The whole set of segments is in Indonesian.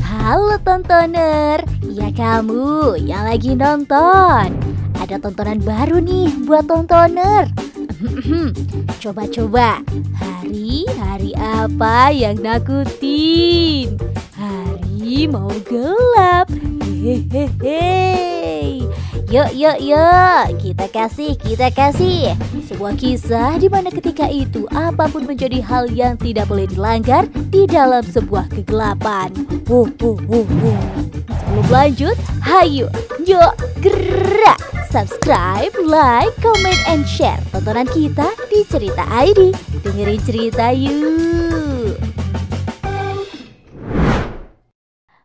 Halo tontoner, ya kamu yang lagi nonton. Ada tontonan baru nih buat tontoner. Coba-coba, hari apa yang nakutin? Hari mau gelap. Hehehe. Yuk, kita kasih sebuah kisah di mana ketika itu apapun menjadi hal yang tidak boleh dilanggar di dalam sebuah kegelapan. Sebelum lanjut, hayu, yuk gerak, subscribe, like, comment, and share tontonan kita di Cerita ID. Dengerin cerita yuk.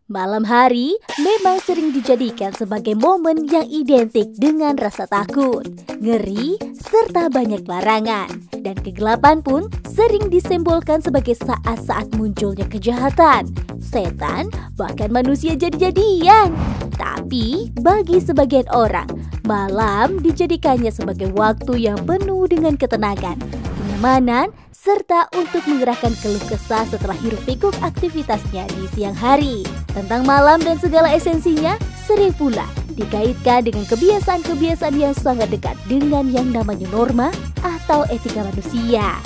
Malam hari memang sering dijadikan sebagai momen yang identik dengan rasa takut, ngeri, serta banyak larangan. Dan kegelapan pun sering disimbolkan sebagai saat-saat munculnya kejahatan, setan, bahkan manusia jadi-jadian. Tapi bagi sebagian orang, malam dijadikannya sebagai waktu yang penuh dengan ketenangan, kenyamanan, serta untuk menggerakkan keluh kesah setelah hiruk-pikuk aktivitasnya di siang hari. Tentang malam dan segala esensinya sering pula dikaitkan dengan kebiasaan-kebiasaan yang sangat dekat dengan yang namanya norma atau etika manusia.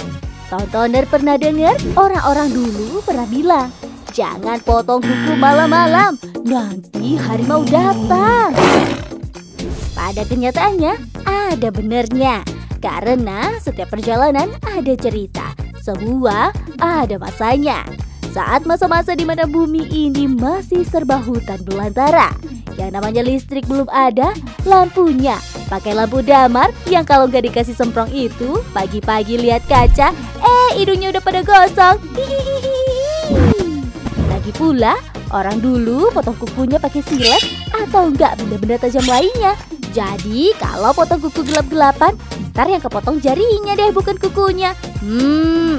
Tontoner pernah dengar orang-orang dulu pernah bilang, jangan potong kuku malam-malam, nanti harimau datang. Pada kenyataannya ada benarnya. Karena setiap perjalanan ada cerita, semua ada masanya. Saat masa-masa di mana bumi ini masih serba hutan belantara, yang namanya listrik belum ada, lampunya pakai lampu damar yang kalau nggak dikasih semprong itu, pagi-pagi lihat kaca, hidungnya udah pada gosong. Lagi pula, orang dulu potong kukunya pakai silet atau enggak benda-benda tajam lainnya. Jadi kalau potong kuku gelap-gelapan, ntar yang kepotong jarinya deh, bukan kukunya.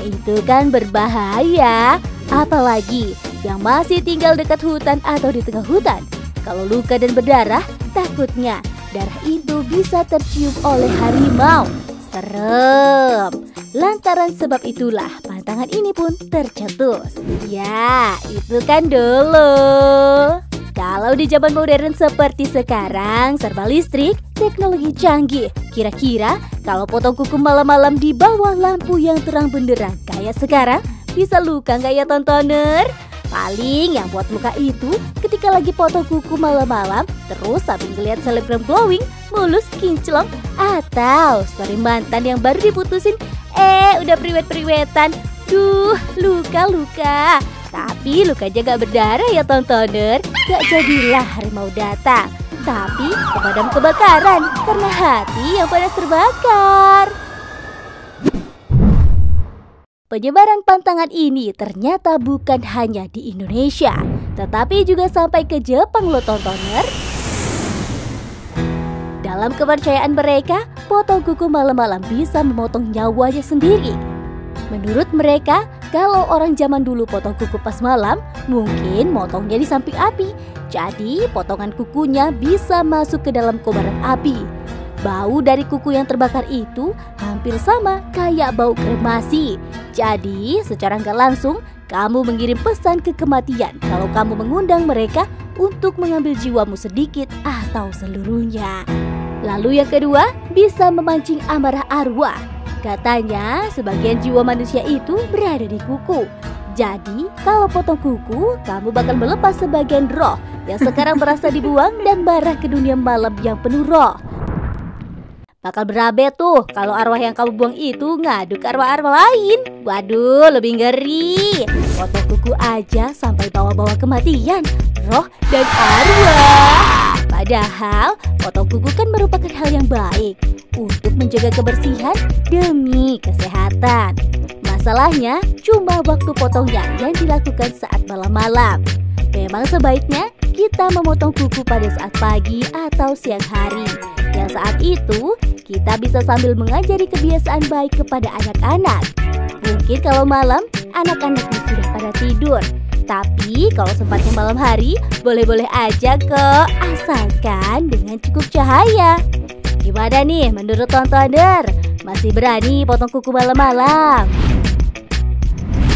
Itu kan berbahaya. Apalagi yang masih tinggal dekat hutan atau di tengah hutan. Kalau luka dan berdarah, takutnya darah itu bisa tercium oleh harimau. Serem. Lantaran sebab itulah pantangan ini pun tercetus. Ya, itu kan dulu. Kalau di zaman modern seperti sekarang, serba listrik, teknologi canggih. Kira-kira kalau potong kuku malam-malam di bawah lampu yang terang benderang kayak sekarang, bisa luka nggak ya tontoner? Paling yang buat luka itu ketika lagi potong kuku malam-malam, terus sambil ngeliat selebgram glowing, mulus, kinclong, atau story mantan yang baru diputusin, udah priwet-priwetan. Duh, luka-luka. Tapi lukanya gak berdarah ya tontoner. Gak jadilah harimau datang, tapi pemadam kebakaran karena hati yang panas terbakar. Penyebaran pantangan ini ternyata bukan hanya di Indonesia, tetapi juga sampai ke Jepang loh tontoner. Dalam kepercayaan mereka, potong kuku malam-malam bisa memotong nyawanya sendiri. Menurut mereka, kalau orang zaman dulu potong kuku pas malam, mungkin motongnya di samping api. Jadi potongan kukunya bisa masuk ke dalam kobaran api. Bau dari kuku yang terbakar itu hampir sama kayak bau kremasi. Jadi secara nggak langsung kamu mengirim pesan ke kematian kalau kamu mengundang mereka untuk mengambil jiwamu sedikit atau seluruhnya. Lalu yang kedua, bisa memancing amarah arwah. Katanya sebagian jiwa manusia itu berada di kuku. Jadi kalau potong kuku, kamu bakal melepas sebagian roh yang sekarang berasa dibuang dan barah ke dunia malam yang penuh roh. Bakal berabe tuh kalau arwah yang kamu buang itu ngadu ke arwah-arwah lain. Waduh, lebih ngeri. Potong kuku aja sampai bawa-bawa kematian, roh dan arwah. Padahal potong kuku kan merupakan hal yang baik untuk menjaga kebersihan demi kesehatan. Masalahnya cuma waktu potongnya yang dilakukan saat malam-malam. Memang sebaiknya kita memotong kuku pada saat pagi atau siang hari. Yang saat itu kita bisa sambil mengajari kebiasaan baik kepada anak-anak. Mungkin kalau malam anak-anaknya sudah pada tidur. Tapi kalau sempatnya malam hari, boleh-boleh aja kok, asalkan dengan cukup cahaya. Gimana nih menurut tontoner? Masih berani potong kuku malam-malam?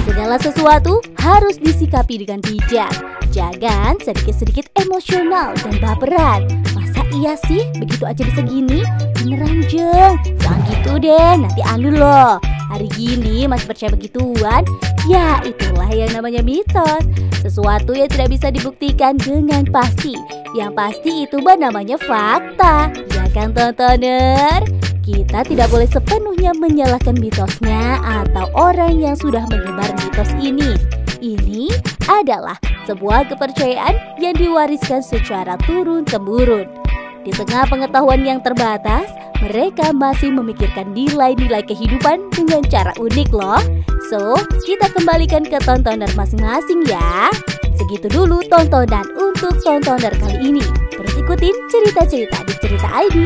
Segala Segala sesuatu harus disikapi dengan bijak. Jangan sedikit-sedikit emosional dan baperan. Masa iya sih begitu aja bisa gini? Beneran Jeng, jangan gitu deh, nanti anu loh. Hari gini masih percaya begituan? Ya itulah yang namanya mitos. Sesuatu yang tidak bisa dibuktikan dengan pasti. Yang pasti itu namanya fakta. Ya kan tontoner? Kita tidak boleh sepenuhnya menyalahkan mitosnya atau orang yang sudah menyebar mitos ini. Ini adalah sebuah kepercayaan yang diwariskan secara turun-temurun. Di tengah pengetahuan yang terbatas, mereka masih memikirkan nilai-nilai kehidupan dengan cara unik loh. So, kita kembalikan ke tontoner masing-masing ya. Segitu dulu tontonan untuk tontoner kali ini. Terus ikutin cerita-cerita di Cerita ID.